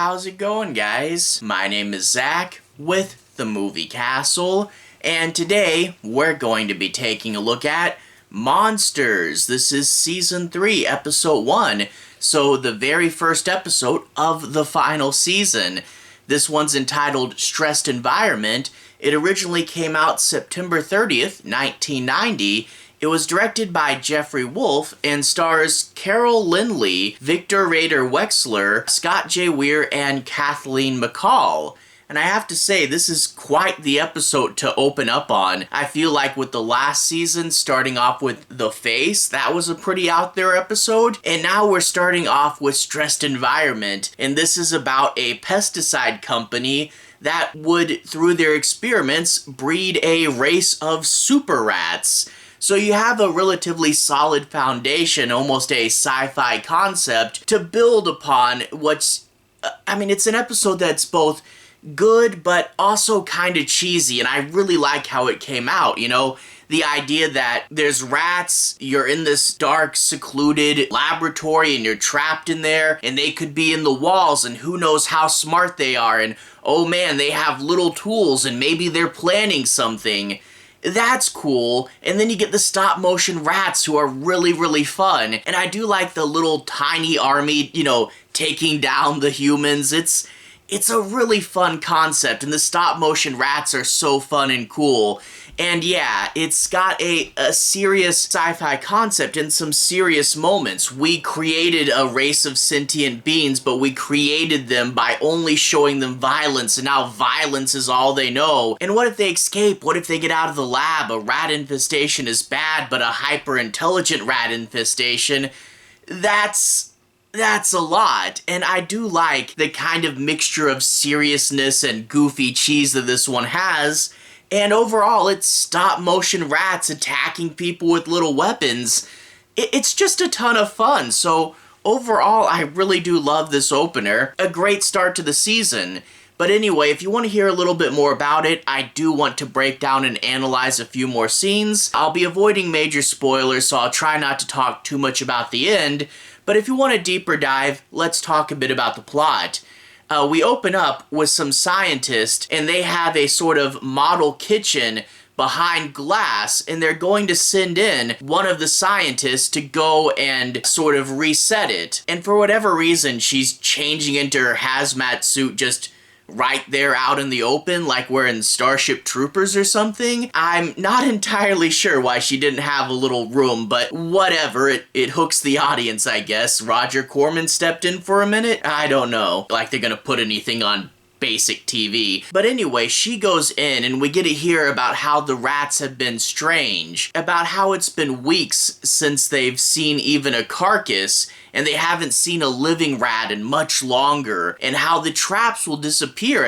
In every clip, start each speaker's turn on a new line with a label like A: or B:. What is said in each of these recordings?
A: How's it going, guys? My name is Zach with The Movie Castle, and today we're going to be taking a look at Monsters. This is Season 3, Episode 1, so the very first episode of the final season. This one's entitled Stressed Environment. It originally came out September 30th, 1990. It was directed by Jeffery Wolf and stars Carol Lynley, Victor Raider-Wexler, Scott J. Weir, and Kathleen McCall. And I have to say, this is quite the episode to open up on. I feel like with the last season, starting off with The Face, that was a pretty out there episode. And now we're starting off with Stressed Environment. And this is about a pesticide company that would, through their experiments, breed a race of super rats. So you have a relatively solid foundation, almost a sci-fi concept, to build upon what's... it's an episode that's both good, but also kind of cheesy, and I really like how it came out, you know? The idea that there's rats, you're in this dark, secluded laboratory, and you're trapped in there, and they could be in the walls, and who knows how smart they are, and oh man, they have little tools, and maybe they're planning something. That's cool, and then you get the stop-motion rats who are really, really fun, and I do like the little tiny army, you know, taking down the humans. It's a really fun concept, and the stop-motion rats are so fun and cool. And yeah, it's got a serious sci-fi concept and some serious moments. We created a race of sentient beings, but we created them by only showing them violence, and now violence is all they know. And what if they escape? What if they get out of the lab? A rat infestation is bad, but a hyper-intelligent rat infestation, that's a lot. And I do like the kind of mixture of seriousness and goofy cheese that this one has. And overall, it's stop-motion rats attacking people with little weapons. It's just a ton of fun. So overall, I really do love this opener. A great start to the season. But anyway, if you want to hear a little bit more about it, I do want to break down and analyze a few more scenes. I'll be avoiding major spoilers, so I'll try not to talk too much about the end. But if you want a deeper dive, let's talk a bit about the plot. We open up with some scientists, and they have a sort of model kitchen behind glass, and they're going to send in one of the scientists to go and sort of reset it. And for whatever reason, she's changing into her hazmat suit just right there out in the open, like we're in Starship Troopers or something. I'm not entirely sure why she didn't have a little room, but whatever, it hooks the audience, I guess. Roger Corman stepped in for a minute? I don't know. Like they're gonna put anything on basic TV. But anyway, she goes in and we get to hear about how the rats have been strange, about how it's been weeks since they've seen even a carcass, and they haven't seen a living rat in much longer, and how the traps will disappear,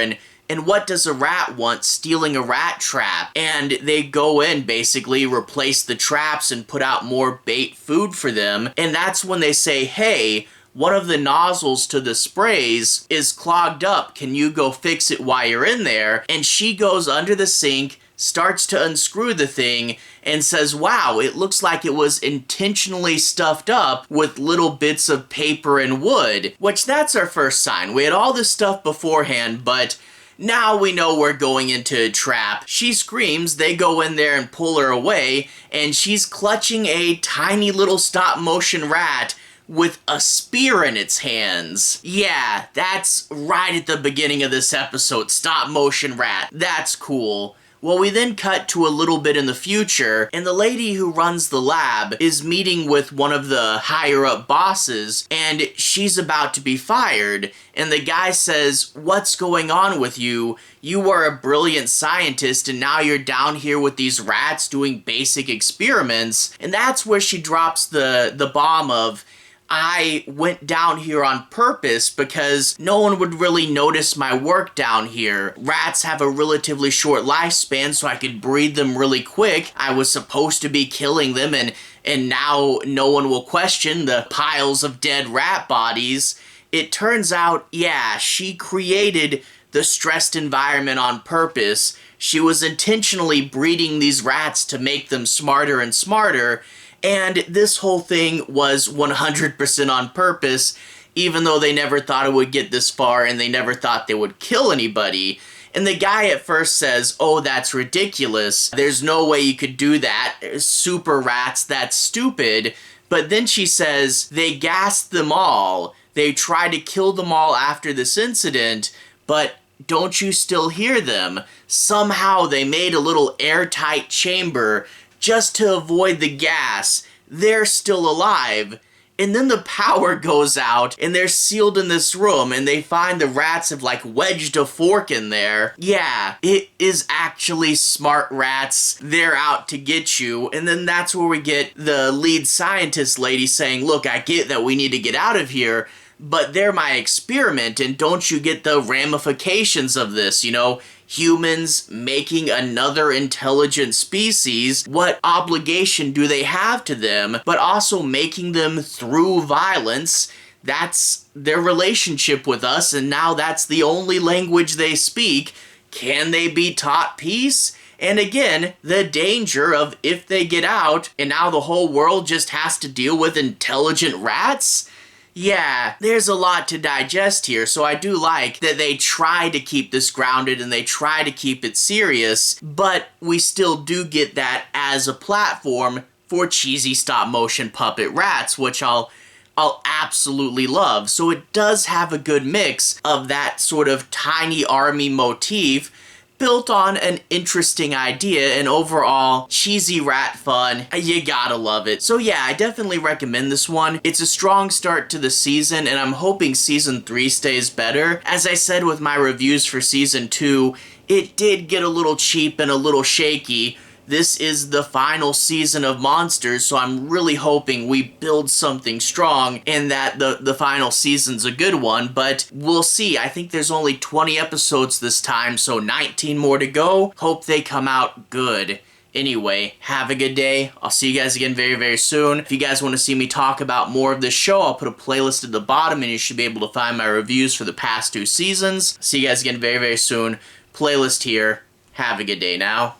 A: and what does a rat want stealing a rat trap? And they go in, basically replace the traps and put out more bait food for them, and that's when they say, hey, one of the nozzles to the sprays is clogged up. Can you go fix it while you're in there? And she goes under the sink, starts to unscrew the thing, and says, wow, it looks like it was intentionally stuffed up with little bits of paper and wood. Which, that's our first sign. We had all this stuff beforehand, but now we know we're going into a trap. She screams, they go in there and pull her away, and she's clutching a tiny little stop-motion rat with a spear in its hands. Yeah, that's right at the beginning of this episode. Stop-motion rat. That's cool. Well, we then cut to a little bit in the future, and the lady who runs the lab is meeting with one of the higher-up bosses, and she's about to be fired. And the guy says, what's going on with you? You are a brilliant scientist, and now you're down here with these rats doing basic experiments. And that's where she drops the bomb of, I went down here on purpose because no one would really notice my work down here. Rats have a relatively short lifespan, so I could breed them really quick. I was supposed to be killing them, and now no one will question the piles of dead rat bodies. It turns out, yeah, she created the stressed environment on purpose. She was intentionally breeding these rats to make them smarter and smarter, and this whole thing was 100% on purpose. even though they never thought it would get this far and they never thought they would kill anybody. And the guy at first says, oh, that's ridiculous. There's no way you could do that. Super rats, that's stupid. But then she says, they gassed them all. They tried to kill them all after this incident, but don't you still hear them? Somehow they made a little airtight chamber just to avoid the gas. They're still alive. And then the power goes out, and they're sealed in this room, and they find the rats have, like, wedged a fork in there. Yeah, it is actually smart rats. They're out to get you. And then that's where we get the lead scientist lady saying, look, I get that we need to get out of here, but they're my experiment, and don't you get the ramifications of this, you know? Humans making another intelligent species, what obligation do they have to them, but also making them through violence? That's their relationship with us, and now that's the only language they speak. Can they be taught peace? And again, the danger of if they get out, and now the whole world just has to deal with intelligent rats? Yeah, there's a lot to digest here, so I do like that they try to keep this grounded and they try to keep it serious, but we still do get that as a platform for cheesy stop-motion puppet rats, which I'll absolutely love. So it does have a good mix of that sort of tiny army motif built on an interesting idea and overall cheesy rat fun. You gotta love it. So yeah, I definitely recommend this one. It's a strong start to the season and I'm hoping season 3 stays better. As I said with my reviews for season 2, it did get a little cheap and a little shaky. This is the final season of Monsters, so I'm really hoping we build something strong and that the final season's a good one, but we'll see. I think there's only 20 episodes this time, so 19 more to go. Hope they come out good. Anyway, have a good day. I'll see you guys again very, very soon. If you guys want to see me talk about more of this show, I'll put a playlist at the bottom and you should be able to find my reviews for the past 2 seasons. See you guys again very, very soon. Playlist here. Have a good day now.